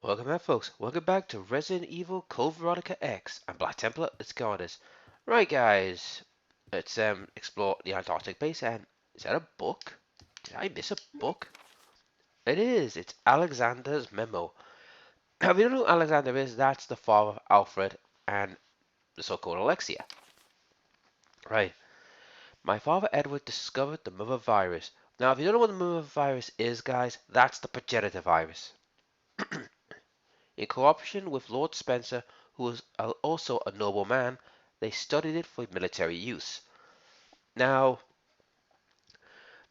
Welcome back, folks. Welcome back to Resident Evil Code Veronica X. I'm Black Templar. Let's go on this. Right, guys. Let's explore the Antarctic base. And is that a book? Did I miss a book? It is. It's Alexander's memo. If you don't know who Alexander is, that's the father of Alfred and the so-called Alexia. Right. My father Edward discovered the mother virus. Now, if you don't know what the mother virus is, guys, that's the progenitor virus. In cooperation with Lord Spencer, who was also a noble man, they studied it for military use. Now,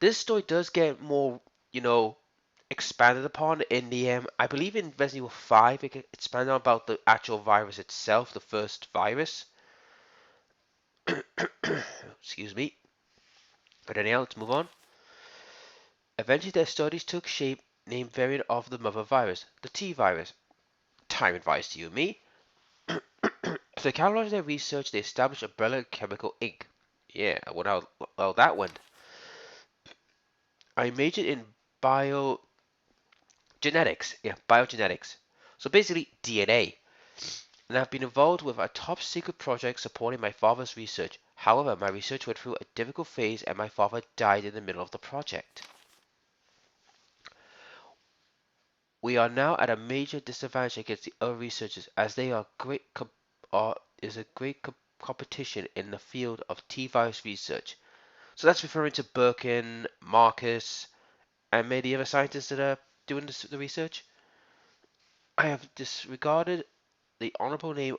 this story does get more, expanded upon in the I believe in Resident Evil 5 it expanded on about the actual virus itself, the first virus. Excuse me. But anyhow, let's move on. Eventually their studies took shape, named variant of the mother virus, the T virus. Time advice to you and me. So to capitalize their research, they established Umbrella Chemical Inc. Yeah, I wonder how well that went. I majored in biogenetics. Yeah, biogenetics. So basically DNA. And I've been involved with a top secret project supporting my father's research. However, my research went through a difficult phase and my father died in the middle of the project. We are now at a major disadvantage against the other researchers as they are is a great competition in the field of T-virus research. So that's referring to Birkin, Marcus, and many other scientists that are doing the research. I have disregarded the honorable name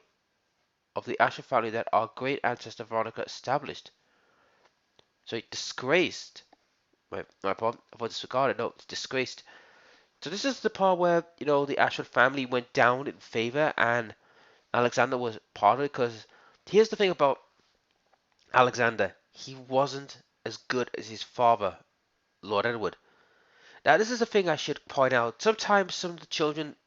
of the Asher family that our great ancestor Veronica established. So it disgraced. My problem. I thought disregarded. No, it's disgraced. So this is the part where the Ashford family went down in favor, and Alexander was part of it. Because here's the thing about Alexander: he wasn't as good as his father, Lord Edward. Now, this is the thing I should point out. Sometimes some of the children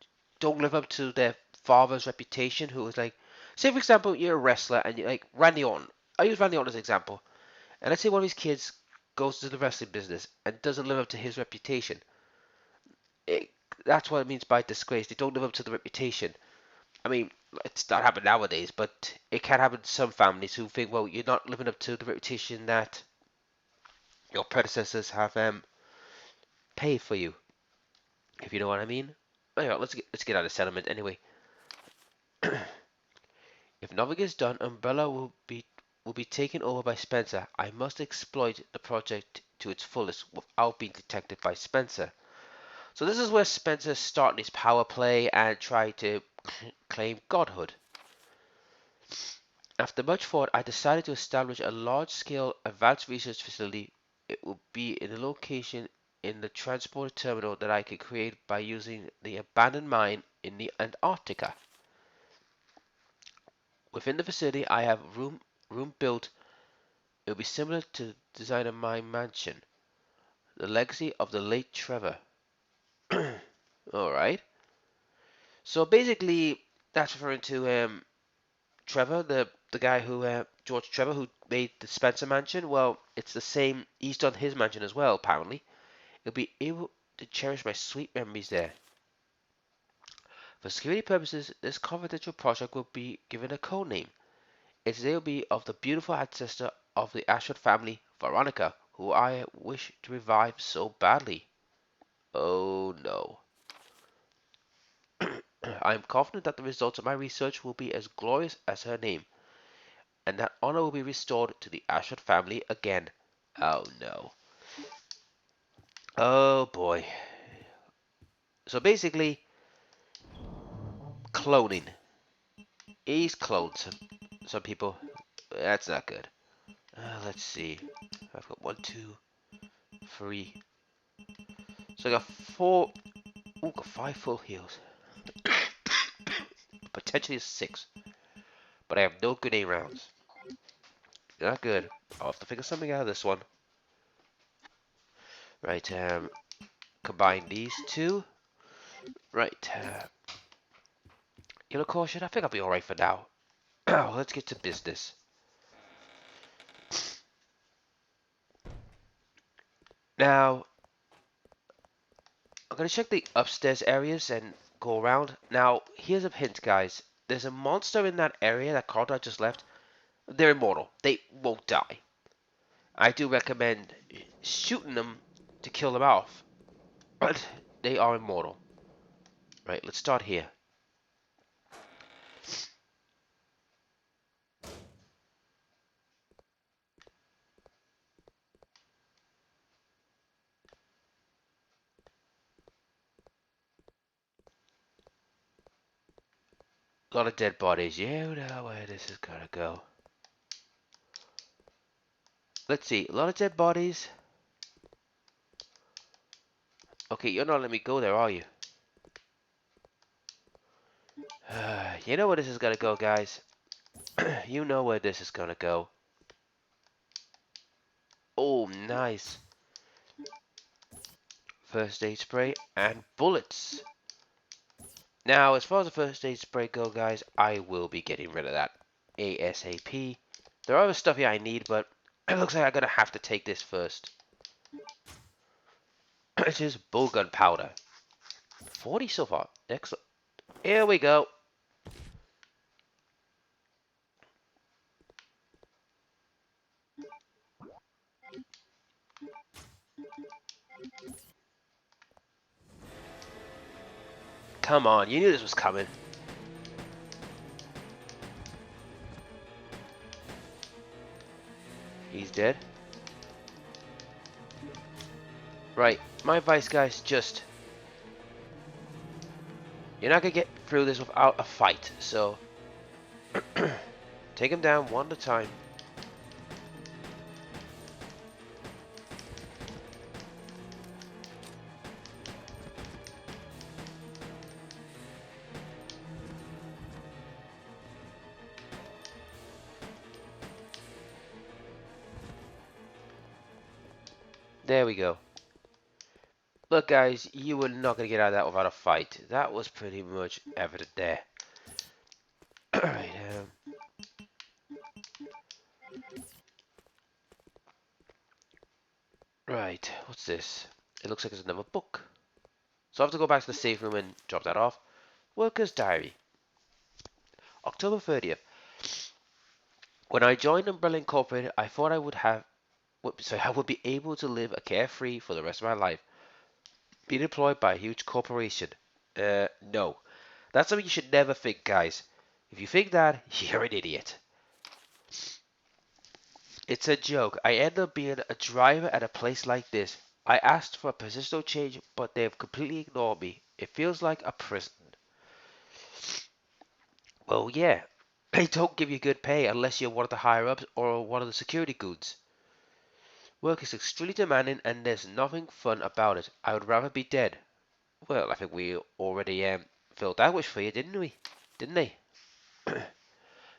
don't live up to their father's reputation. Who is like, say for example, you're a wrestler and you're like Randy Orton. I use Randy Orton as an example. And let's say one of his kids goes to the wrestling business and doesn't live up to his reputation. It, that's what it means by disgrace. They don't live up to the reputation. I mean, it's not happening nowadays, but it can happen to some families who think, well, you're not living up to the reputation that your predecessors have paid for you, if you know what I mean. Anyway, let's get out of settlement anyway. If nothing is done, Umbrella will be taken over by Spencer. I must exploit the project to its fullest without being detected by Spencer. So this is where Spencer's starting his power play and try to claim godhood. After much thought, I decided to establish a large-scale advanced research facility. It will be in a location in the transport terminal that I could create by using the abandoned mine in the Antarctica. Within the facility, I have room built. It will be similar to the design of my mansion, the legacy of the late Trevor. All right. So basically, that's referring to Trevor, the guy who George Trevor, who made the Spencer Mansion. Well, it's the same. He's done his mansion as well. Apparently, you'll be able to cherish my sweet memories there. For security purposes, this confidential project will be given a code name. Its name will be of the beautiful ancestor of the Ashford family, Veronica, who I wish to revive so badly. Oh no. I am confident that the results of my research will be as glorious as her name, and that honor will be restored to the Ashford family again. Oh no. Oh boy. So basically, cloning. He's cloned some people. That's not good. Let's see. I've got 1, 2, 3. So I got 4. Ooh, got 5 full heals. Potentially 6. But I have no grenade rounds. Not good. I'll have to figure something out of this one. Right, combine these two. Right, yellow caution. I think I'll be alright for now. Let's get to business. Now, I'm going to check the upstairs areas and go around. Now, here's a hint, guys. There's a monster in that area that Carter just left. They're immortal. They won't die. I do recommend shooting them to kill them off, but they are immortal. Right, let's start here. A lot of dead bodies. You know where this is gonna go. Let's see. A lot of dead bodies. Okay, you're not letting me go there, are you? You know where this is gonna go, guys. You know where this is gonna go. Oh, nice. First aid spray and bullets. Now, as far as the first aid spray go, guys, I will be getting rid of that ASAP. There are other stuff here I need, but it looks like I'm gonna have to take this first. Which is bullgun powder. 40 so far. Excellent. Here we go. Come on, you knew this was coming. He's dead. Right, my advice, guys, just... You're not gonna get through this without a fight, so... Take him down one at a time. There we go. Look, guys, you were not gonna get out of that without a fight. That was pretty much evident there. Alright, right, what's this? It looks like it's another book. So I have to go back to the safe room and drop that off. Worker's Diary. October 30th. When I joined Umbrella Incorporated, I thought I would be able to live a carefree for the rest of my life. Being employed by a huge corporation. No. That's something you should never think, guys. If you think that, you're an idiot. It's a joke. I ended up being a driver at a place like this. I asked for a positional change, but they have completely ignored me. It feels like a prison. Well, yeah. They don't give you good pay unless you're one of the higher ups or one of the security guards. Work is extremely demanding and there's nothing fun about it. I would rather be dead. Well, I think we already filled that wish for you, didn't we? Didn't they?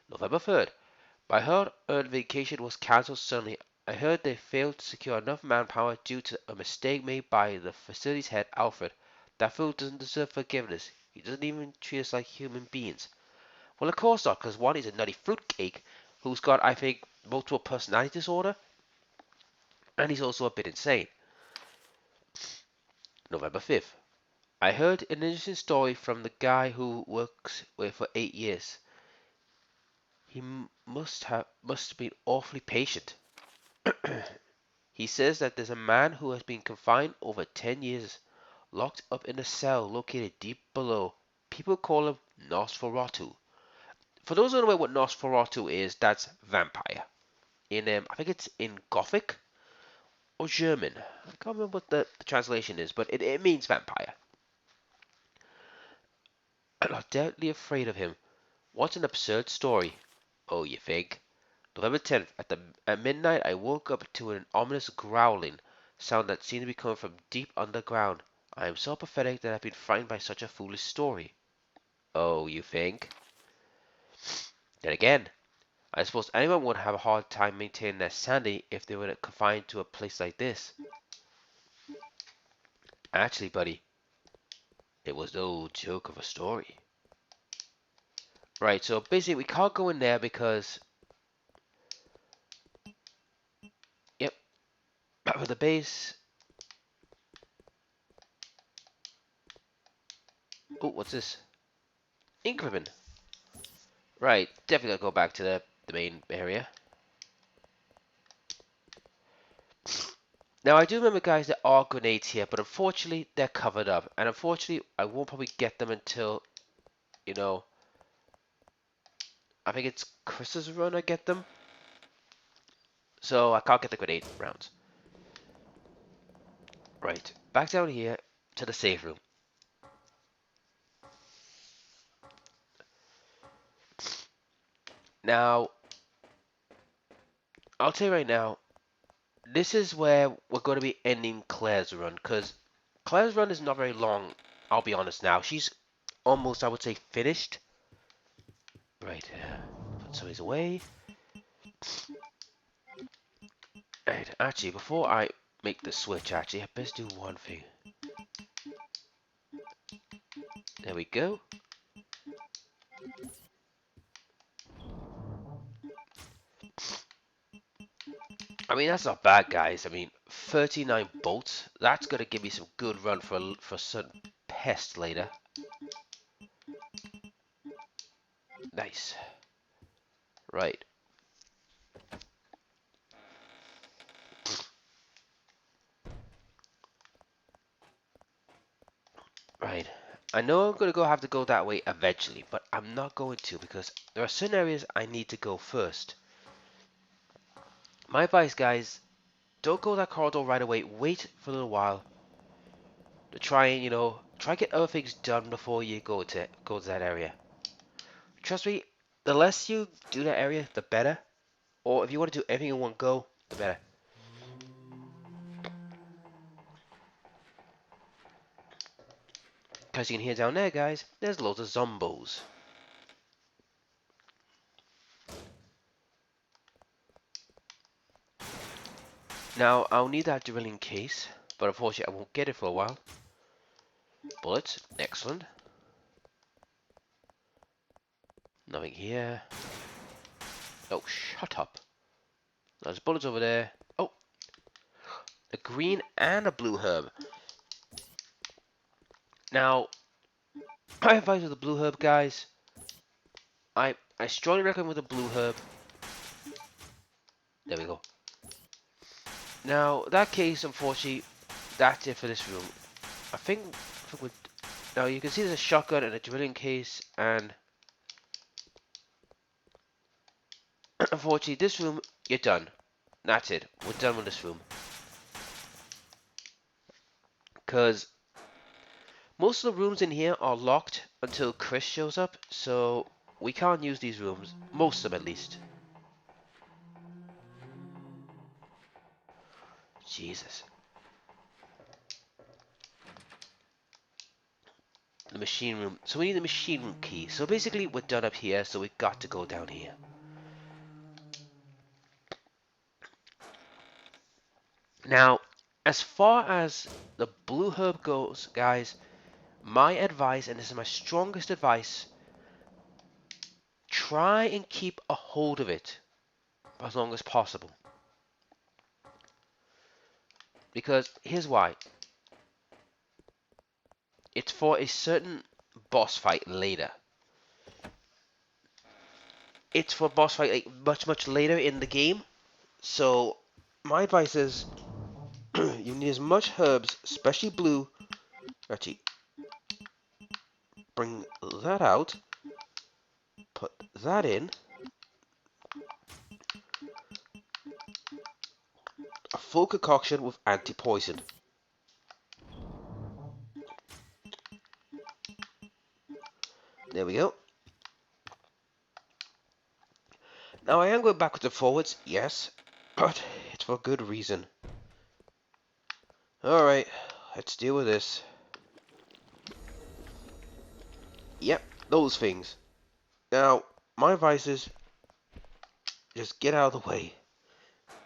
November 3rd. My hard-earned vacation was cancelled suddenly. I heard they failed to secure enough manpower due to a mistake made by the facility's head, Alfred. That fool doesn't deserve forgiveness. He doesn't even treat us like human beings. Well, of course not, because one is a nutty fruitcake who's got, I think, multiple personality disorder, and he's also a bit insane. November 5th. I heard an interesting story from the guy who works with for 8 years. He must have been awfully patient. He says that there's a man who has been confined over 10 years, locked up in a cell located deep below. People call him Nosferatu. For those who don't know what Nosferatu is, that's vampire. I think it's in Gothic or German. I can't remember what the translation is, but it means vampire. I'm not deadly afraid of him. What an absurd story. Oh, you think? November 10th, at midnight, I woke up to an ominous growling sound that seemed to be coming from deep underground. I am so pathetic that I've been frightened by such a foolish story. Oh, you think? Then again, I suppose anyone would have a hard time maintaining their sanity if they were confined to a place like this. Actually, buddy, it was no joke of a story. Right, so basically we can't go in there because... Yep, back with the base. Oh, what's this? Ink ribbon. Right, definitely gotta go back to the main area. Now, I do remember, guys, there are grenades here, but unfortunately, they're covered up. And unfortunately, I won't probably get them until, you know, I think it's Chris's run I get them. So, I can't get the grenade rounds. Right, back down here to the safe room. Now, I'll tell you right now, this is where we're going to be ending Claire's run, because Claire's run is not very long, I'll be honest now. She's almost, I would say, finished. Right, put some of these away. And actually, before I make the switch, actually, I best do one thing. There we go. I mean, that's not bad, guys. I mean, 39 bolts. That's going to give me some good run for a certain pest later. Nice. Right. Right. I know I'm going to have to go that way eventually, but I'm not going to because there are certain areas I need to go first. My advice, guys, don't go that corridor right away. Wait for a little while to try and, try and get other things done before you go to that area. Trust me, the less you do that area, the better. Or if you want to do everything in one go, the better. Because you can hear down there, guys, there's loads of zombos. Now, I'll need that drilling case, but unfortunately I won't get it for a while. Bullets, excellent. Nothing here. Oh, shut up. There's bullets over there. Oh, a green and a blue herb. Now, my advice with the blue herb, guys, I strongly recommend with the blue herb. There we go. Now, that case, unfortunately, that's it for this room. I think now you can see there's a shotgun and a drilling case, and unfortunately, this room, you're done. That's it. We're done with this room. Because most of the rooms in here are locked until Chris shows up, so we can't use these rooms. Most of them, at least. Jesus. The machine room. So we need the machine room key. So basically, we're done up here, so we've got to go down here. Now, as far as the blue herb goes, guys, my advice, and this is my strongest advice, try and keep a hold of it as long as possible. Because here's why. It's for a certain boss fight later. It's for a boss fight like much later in the game. So my advice is you need as much herbs, especially blue. Actually, bring that out. Put that in. A full concoction with anti-poison. There we go. Now I am going backwards and forwards, yes, but it's for good reason. Alright, let's deal with this. Yep, those things. Now, my advice is just get out of the way.